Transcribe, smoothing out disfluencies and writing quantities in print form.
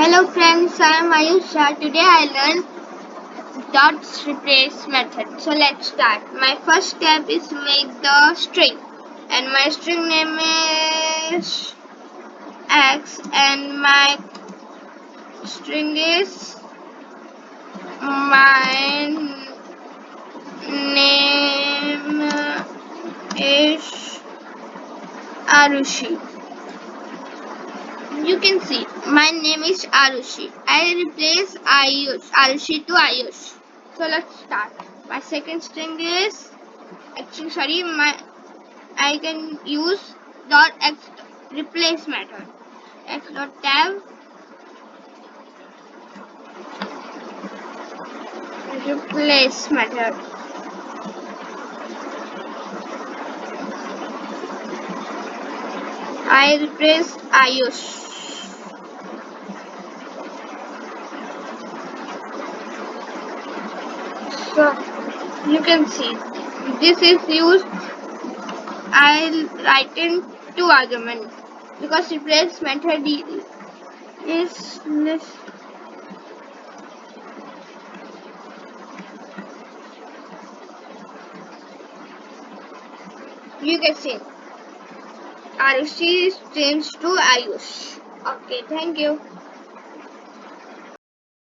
Hello friends, I am Ayusha. Today I learned dots replace method. So let's start. My first step is make the string, and my string name is X, and my string is my name is Arushi. You can see my name is Arushi. I replace Arushi to Ayush. So let's start. My second string is I can use dot x replace method. X dot tab replace method. I replace Ayush. So you can see this is used. I'll write in two arguments because replace method is less. You can see Arushi is changed to Ayush. Okay, thank you.